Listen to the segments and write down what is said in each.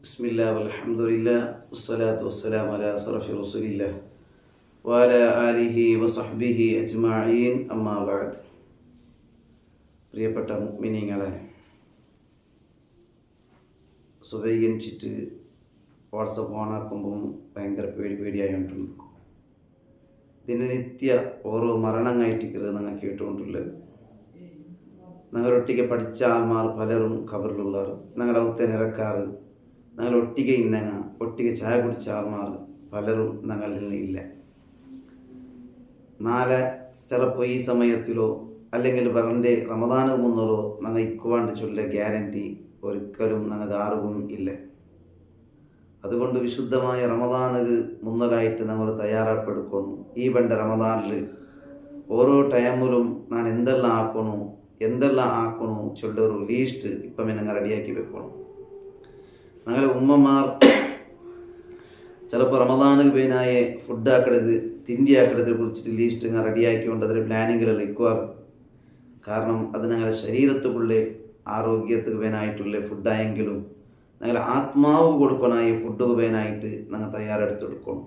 ബിസ്മില്ലാ വൽഹംദുലില്ലാ വസ്സലാത്തു വസ്സലാമു അലാ അസ്റഫി റസൂലില്ലാ വഅലാ ആലിഹി വസഹ്ബിഹി അജ്മഈൻ അമ്മാ ബഅദ്. പ്രിയപ്പെട്ട മുഅ്മിനീങ്ങളെ, സുബഹിയനിച്ചിട്ട് വാട്സപ്പ് ഓണാക്കുമ്പം ഭയങ്കര പേടിയായിട്ടുണ്ട്. ദിനനിത്യ ഓരോ മരണങ്ങളായിട്ടിക്കരുത് നിങ്ങൾ കേട്ടുകൊണ്ടുള്ളത്. ഞങ്ങളൊട്ടിಗೆ പഠിച്ച ആൾമാർ പലരും ഖബറിലുള്ളവർ, ഞങ്ങളവിടുത്തെ നിറക്കാറ്, ഞങ്ങളൊട്ടിಗೆ ഇന്നങ്ങ ഒട്ടിಗೆ ചായ കുടിച്ച ആൾമാർ പലരും ഞങ്ങളിൽ ഇല്ല. നാളെ ചിലപ്പോൾ ഈ സമയത്തിലോ അല്ലെങ്കിൽ വരൻ്റെ റമദാന് മുന്നോളോ ഞങ്ങൾ ഇക്കുവാണ്ട് ചൊല്ല ഗ്യാരണ്ടി ഒരിക്കലും ഞങ്ങൾക്ക് ആർക്കും ഇല്ല. അതുകൊണ്ട് വിശുദ്ധമായ റമദാനിൽ മുന്നലായിട്ട് ഞങ്ങൾ തയ്യാറെടുക്കുന്നു. ഈ പണ്ട് റമദാനിൽ ഓരോ ടൈമിലും ഞാൻ എന്തെല്ലാം ആക്കണോ ചൊല്ലൊരു ലീസ്റ്റ് ഇപ്പം ഞങ്ങൾ റെഡിയാക്കി വെക്കണം. ഞങ്ങളെ ഉമ്മമാർ ചിലപ്പോൾ റമദാനിൽ പേനായ ഫുഡ് ആക്കരുത്, തിണ്ടി ആക്കരുത് കുറിച്ചിട്ട് ലീസ്റ്റ് ഞങ്ങൾ റെഡിയാക്കിക്കൊണ്ട് അതിൽ പ്ലാനിങ്ങിലെല്ലാം ഇക്കുവാറ്. കാരണം അത് ഞങ്ങളുടെ ശരീരത്തുക്കുള്ള ആരോഗ്യത്തിന് വേനായിട്ടുള്ള ഫുഡായെങ്കിലും ഞങ്ങൾ ആത്മാവ് കൊടുക്കണായ ഫുഡ് വേനായിട്ട് ഞങ്ങൾ തയ്യാറെടുത്തെടുക്കണം.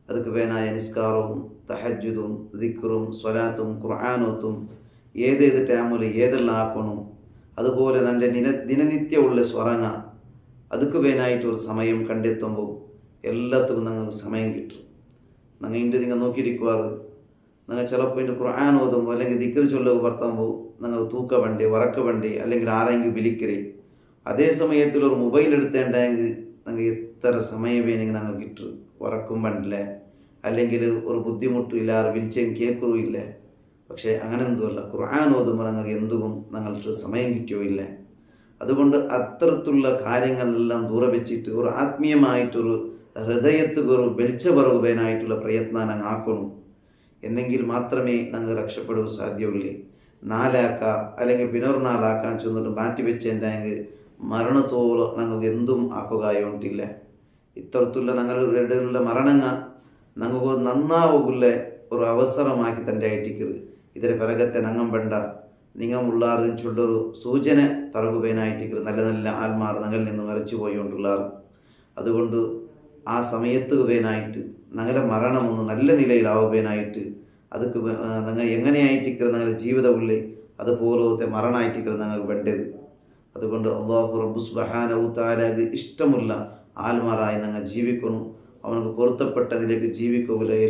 അതൊക്കെ വേനായ നിസ്കാരവും തഹജ്ജുദും ദിക്റും സ്വലാത്തും ഖുർആനോത്തും ഏതേത് ടൈമിൽ ഏതെല്ലാം ആക്കണം. അതുപോലെ എൻ്റെ ദിനനിത്യമുള്ള സ്വറങ്ങ അതൊക്കെ വേനായിട്ട് ഒരു സമയം കണ്ടെത്തുമ്പോൾ എല്ലാത്തിനും ഞങ്ങൾക്ക് സമയം കിട്ടും. ഞങ്ങൾ ഇതിൻ്റെ നിങ്ങൾ നോക്കിയിരിക്കുവാറ്. ഞങ്ങൾ ചിലപ്പോൾ ഇതിൻ്റെ ഖുർആൻ ഓതുമ്പോൾ അല്ലെങ്കിൽ ദിക്ർ ചൊല്ലുക വർത്തുമ്പോൾ ഞങ്ങൾ തൂക്ക വണ്ടി വറക്ക വണ്ടി അല്ലെങ്കിൽ ആരെങ്കിലും വിളിക്കരേ. അതേ സമയത്തിൽ ഒരു മൊബൈൽ എടുത്തേണ്ടെങ്കിൽ ഞങ്ങൾ എത്ര സമയം വേണമെങ്കിൽ ഞങ്ങൾ കിട്ടും. ഉറക്കും പണ്ടില്ല, അല്ലെങ്കിൽ ഒരു ബുദ്ധിമുട്ടും ഇല്ല, വിളിച്ചും കേൾക്കുകയും ഇല്ല. പക്ഷേ അങ്ങനെ എന്തുമല്ല, ഖുർആൻ ഓതുമ്പോൾ ഞങ്ങൾക്ക് എന്തും ഞങ്ങൾക്ക് സമയം കിട്ടിയോ ഇല്ല. അതുകൊണ്ട് അത്തരത്തിലുള്ള കാര്യങ്ങളെല്ലാം ദൂരെ വെച്ചിട്ട് ഒരു ആത്മീയമായിട്ടൊരു ഹൃദയത്തിൽ ഒരു വെളിച്ചപറുവാനായിട്ടുള്ള പ്രയത്നം ഞങ്ങൾ ആക്കണം. എന്നെങ്കിൽ മാത്രമേ ഞങ്ങൾ രക്ഷപ്പെടുക സാധ്യമുള്ളൂ. നാലാക്കാം അല്ലെങ്കിൽ പിന്നൊരു ചെന്നിട്ട് മാറ്റി വെച്ചെങ്കിൽ മരണത്തോളം ഞങ്ങൾക്ക് എന്തും ആക്കുകയൊന്നില്ല. ഇത്തരത്തിലുള്ള ഞങ്ങളുടെ ഇടയിലുള്ള മരണങ്ങൾ ഞങ്ങൾക്ക് നന്നാവുള്ള ഒരു അവസരമാക്കി തന്നെ ആയിട്ടിക്കരുത്. ഇതിന് പിറകത്തെ ഞങ്ങൾ വേണ്ട നിങ്ങളുള്ളാറും ചൊല്ലൊരു സൂചന തറകുവാനായിട്ടിക്കരുത്. നല്ല നല്ല ആത്മാർ ഞങ്ങളിൽ നിന്ന് മരച്ചു പോയിക്കൊണ്ടുള്ളാറ്. അതുകൊണ്ട് ആ സമയത്ത് വേനായിട്ട് ഞങ്ങളുടെ മരണമൊന്ന് നല്ല നിലയിലാവുവാനായിട്ട് അതൊക്കെ ഞങ്ങൾ എങ്ങനെയായിട്ടിക്കരുത് ഞങ്ങളുടെ ജീവിതമുള്ളേ അതുപോലത്തെ മരണമായിട്ടിക്കരുത് ഞങ്ങൾക്ക് വേണ്ടത്. അതുകൊണ്ട് അല്ലാഹു റബ്ബു സുബ്ഹാനഹു തആലക്ക് ഇഷ്ടമുള്ള ആൽമാരായി ഞങ്ങൾ ജീവിക്കണം. അവനക്ക് പൊരുത്തപ്പെട്ടതിലേക്ക് ജീവിക്കുക.